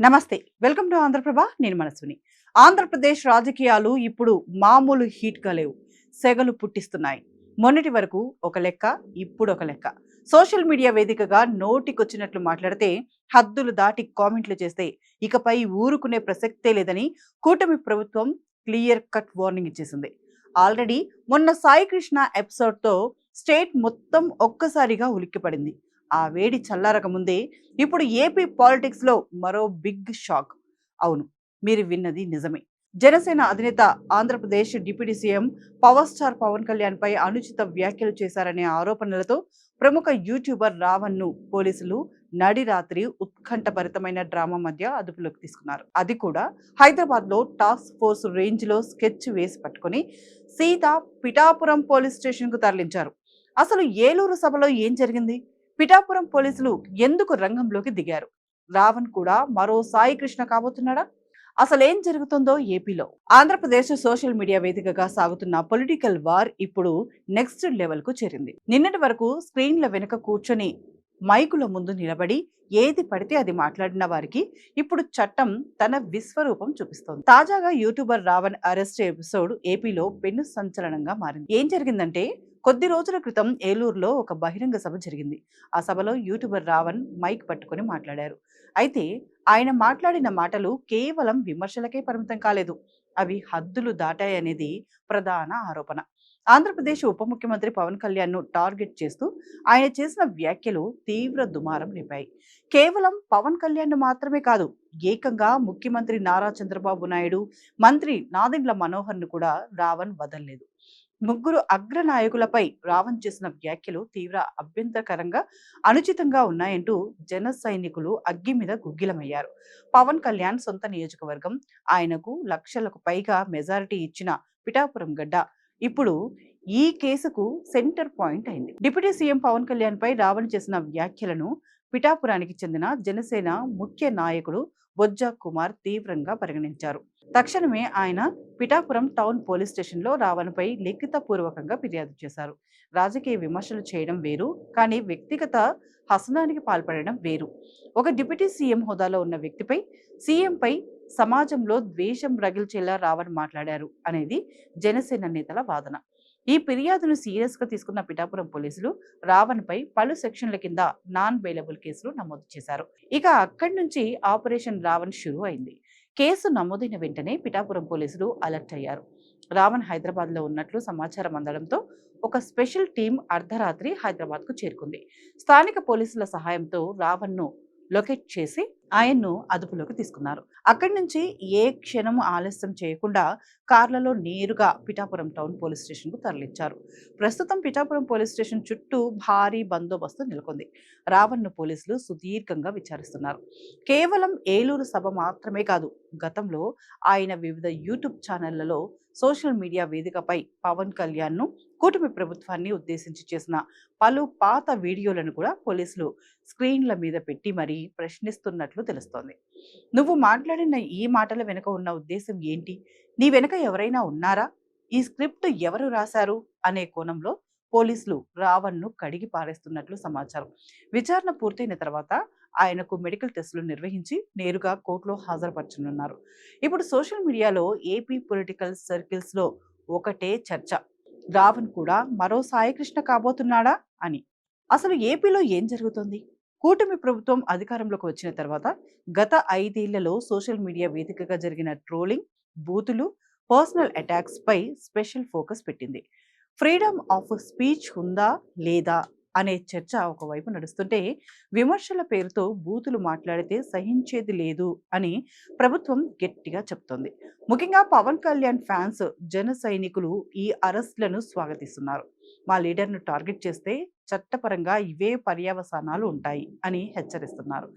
నమస్తే. Welcome to Andhra Prabha. నేను మనస్విని. ఆంధ్రప్రదేశ్ రాజకీయాలు ఇప్పుడు మామూలు హీట్‌గా లేవు. సెగలు పుట్టిస్తున్నాయి. మొన్నటి వరకు ఒక లెక్క, ఇప్పుడు ఒక లెక్క. సోషల్ మీడియా వేదికగా నోటికొచ్చినట్లు మాట్లాడితే, హద్దులు దాటి కామెంట్లు చేస్తే, ఇకపై ఊరుకునే ప్రసక్తే లేదని కూటమి ప్రభుత్వం క్లియర్ కట్ వార్నింగ్ ఇచ్చేసింది. ఆల్రెడీ మొన్న సాయి కృష్ణ ఎపిసోడ్‌తో స్టేట్ మొత్తం ఒక్కసారిగా ఉలిక్కిపడింది. ఆ వేడి చల్లారక ముందే ఇప్పుడు ఏపీ పాలిటిక్స్‌లో మరో బిగ్ షాక్. అవును, మీరు విన్నది నిజమే. జనసేన అధినేత Andhra Pradesh deputy CM power star Pawan కళ్యాణ్‌పై అనుచిత వ్యాఖ్యలు చేశారనే ఆరోపణలతో ప్రముఖ యూట్యూబర్ రావణ్‌ను పోలీసులు నడిరాత్రి ఉత్కంఠభరితమైన డ్రామా మధ్య అదుపులోకి తీసుకున్నారు. అది కూడా హైదరాబాద్‌లో టాస్క్ ఫోర్స్ రేంజ్‌లో స్కెచ్ వేసి పట్టుకొని సీదా పిఠాపురం పోలీస్ స్టేషన్‌కు తరలించారు. అసలు ఏలూరు సభలో ఏం జరిగింది? పిఠాపురం పోలీసులు ఎందుకు రంగంలోకి దిగారు? రావణ్ కూడా మరో సాయి కృష్ణ కాబోతున్నాడా? అసలేం జరుగుతుందో ఏపీలో. ఆంధ్రప్రదేశ్ సోషల్ మీడియా వేదికగా సాగుతున్న పొలిటికల్ వార్ ఇప్పుడు నెక్స్ట్ లెవెల్ కు చేరింది. నిన్నటి వరకు స్క్రీన్ల వెనుక కూర్చొని మైకుల ముందు నిలబడి ఏది పడితే అది మాట్లాడిన వారికి ఇప్పుడు చట్టం తన విశ్వరూపం చూపిస్తోంది. తాజాగా యూట్యూబర్ రావణ్ అరెస్ట్ ఎపిసోడ్ ఏపీలో పెను సంచలనంగా మారింది. ఏం జరిగిందంటే, కొద్ది రోజుల క్రితం ఏలూరులో ఒక బహిరంగ సభ జరిగింది. ఆ సభలో యూట్యూబర్ రావణ్ మైక్ పట్టుకొని మాట్లాడారు. అయితే ఆయన మాట్లాడిన మాటలు కేవలం విమర్శలకే పరిమితం కాలేదు. అవి హద్దులు దాటాయనేది ప్రధాన ఆరోపణ. ఆంధ్రప్రదేశ్ ఉప ముఖ్యమంత్రి పవన్ కళ్యాణ్‌ను టార్గెట్ చేస్తూ ఆయన చేసిన వ్యాఖ్యలు తీవ్ర దుమారం రేపాయి. కేవలం పవన్ కళ్యాణ్‌ను మాత్రమే కాదు, ఏకంగా ముఖ్యమంత్రి నారా చంద్రబాబు నాయుడు, మంత్రి నాదెండ్ల మనోహర్‌ను కూడా రావణ్ వదల్లేదు. ముగ్గురు అగ్ర నాయకులపై రావణ్ చేసిన వ్యాఖ్యలు తీవ్ర అభ్యంతరకరంగా, అనుచితంగా ఉన్నాయంటూ జన సైనికులు అగ్గి మీద గుగ్గిలమయ్యారు. పవన్ కళ్యాణ్ సొంత నియోజకవర్గం, ఆయనకు లక్షలకు పైగా మెజారిటీ ఇచ్చిన పిఠాపురం గడ్డ ఇప్పుడు ఈ కేసుకు సెంటర్ పాయింట్ అయింది. డిప్యూటీ సీఎం పవన్ కళ్యాణ్ పై రావణ్ చేసిన వ్యాఖ్యలను పిఠాపురానికి చెందిన జనసేన ముఖ్య నాయకుడు బొజ్జా కుమార్ తీవ్రంగా పరిగణించారు. తక్షణమే ఆయన పిఠాపురం టౌన్ పోలీస్ స్టేషన్లో రావణ్పై లిఖితపూర్వకంగా ఫిర్యాదు చేశారు. రాజకీయ విమర్శలు చేయడం వేరు, కానీ వ్యక్తిగత హసనానికి పాల్పడడం వేరు. ఒక డిప్యూటీ సీఎం హోదాలో ఉన్న వ్యక్తిపై, సీఎంపై సమాజంలో ద్వేషం రగిల్చేలా రావణ్ మాట్లాడారు అనేది జనసేన నేతల వాదన. ఈ ఫిర్యాదును సీరియస్గా తీసుకున్న పిఠాపురం పోలీసులు రావణ్పై పలు సెక్షన్ల కింద నాన్ బెయిలబుల్ కేసులు నమోదు చేశారు. ఇక అక్కడి నుంచి ఆపరేషన్ రావణ్ షురూ అయింది. కేసు నమోదైన వెంటనే పిఠాపురం పోలీసులు అలర్ట్ అయ్యారు. రావణ్ హైదరాబాద్లో ఉన్నట్లు సమాచారం అందడంతో ఒక స్పెషల్ టీం అర్ధరాత్రి హైదరాబాద్కు చేరుకుంది. స్థానిక పోలీసుల సహాయంతో రావణ్ను లొకేట్ చేసి ఆయన్ను అదుపులోకి తీసుకున్నారు. అక్కడి నుంచి ఏ క్షణం ఆలస్యం చేయకుండా కార్లలో నేరుగా పిఠాపురం టౌన్ పోలీస్ స్టేషన్కు తరలించారు. ప్రస్తుతం పిఠాపురం పోలీస్ స్టేషన్ చుట్టూ భారీ బందోబస్తు నెలకొంది. రావణ్ను పోలీసులు సుదీర్ఘంగా విచారిస్తున్నారు. కేవలం ఏలూరు సభ మాత్రమే కాదు, గతంలో ఆయన వివిధ యూట్యూబ్ ఛానళ్లలో సోషల్ మీడియా వేదికపై పవన్ కళ్యాణ్ను, కూటమి ప్రభుత్వాన్ని ఉద్దేశించి చేసిన పలు పాత వీడియోలను కూడా పోలీసులు స్క్రీన్ల మీద పెట్టి మరీ ప్రశ్నిస్తున్నట్లు తెలుస్తోంది. నువ్వు మాట్లాడిన ఈ మాటల వెనుక ఉన్న ఉద్దేశం ఏంటి? నీ వెనుక ఎవరైనా ఉన్నారా? ఈ స్క్రిప్ట్ ఎవరు రాశారు? అనే కోణంలో పోలీసులు రావణ్ను కడిగి పారేస్తున్నట్లు సమాచారం. విచారణ పూర్తయిన తర్వాత ఆయనకు మెడికల్ టెస్టులు నిర్వహించి నేరుగా కోర్టులో హాజరుపరచనున్నారు. ఇప్పుడు సోషల్ మీడియాలో ఏపీ పొలిటికల్ సర్కిల్స్లో ఒకటే చర్చ. రావణ్ కూడా మరో సాయికృష్ణ కాబోతున్నాడా అని. అసలు ఏపీలో ఏం జరుగుతుంది? కూటమి ప్రభుత్వం అధికారంలోకి వచ్చిన తర్వాత గత 5 ఏళ్లలో సోషల్ మీడియా వేదికగా జరిగిన ట్రోలింగ్, బూతులు, పర్సనల్ అటాక్స్ పై స్పెషల్ ఫోకస్ పెట్టింది. ఫ్రీడమ్ ఆఫ్ స్పీచ్ ఉందా లేదా అనే చర్చ ఒకవైపు నడుస్తుంటే, విమర్శల పేరుతో బూతులు మాట్లాడితే సహించేది లేదు అని ప్రభుత్వం గట్టిగా చెప్తోంది. ముఖ్యంగా పవన్ కళ్యాణ్ ఫ్యాన్స్, జన సైనికులు ఈ అరెస్ట్లను స్వాగతిస్తున్నారు. మా లీడర్ను టార్గెట్ చేస్తే చట్టపరంగా ఇవే పర్యవసానాలు ఉంటాయి అని హెచ్చరిస్తున్నారు.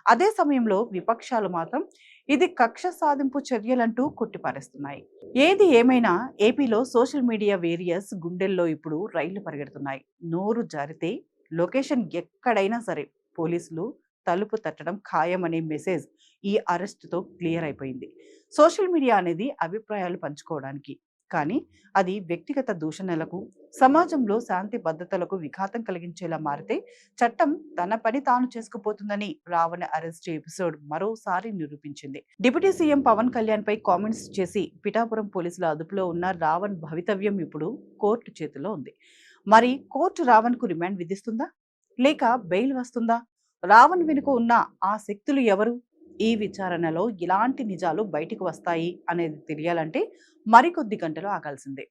అదే సమయంలో విపక్షాలు మాత్రం ఇది కక్ష సాధింపు చర్యలంటూ కొట్టిపారేస్తున్నాయి. ఏది ఏమైనా ఏపీలో సోషల్ మీడియా వేరియస్ గుండెల్లో ఇప్పుడు రైళ్లు పరిగెడుతున్నాయి. నోరు జారితే లొకేషన్ ఎక్కడైనా సరే పోలీసులు తలుపు తట్టడం ఖాయమనే మెసేజ్ ఈ అరెస్టుతో క్లియర్ అయిపోయింది. సోషల్ మీడియా అనేది అభిప్రాయాలు పంచుకోవడానికి, కానీ అది వ్యక్తిగత దూషణలకు, సమాజంలో శాంతి భద్రతలకు విఘాతం కలిగించేలా మారితే చట్టం తన పని తాను చేసుకుపోతుందని రావణ్ అరెస్ట్ ఎపిసోడ్ మరోసారి నిరూపించింది. డిప్యూటీ సీఎం పవన్ కళ్యాణ్ పై కామెంట్స్ చేసి పిఠాపురం పోలీసుల అదుపులో ఉన్న రావణ్ భవితవ్యం ఇప్పుడు కోర్టు చేతిలో ఉంది. మరి కోర్టు రావణ్ కు రిమాండ్ విధిస్తుందా, లేక బెయిల్ వస్తుందా? రావణ్ వెనుక ఉన్న ఆ శక్తులు ఎవరు? ఈ విచారణలో ఎలాంటి నిజాలు బయటికి వస్తాయి అనేది తెలియాలంటే మరికొద్ది గంటలు ఆగాల్సిందే.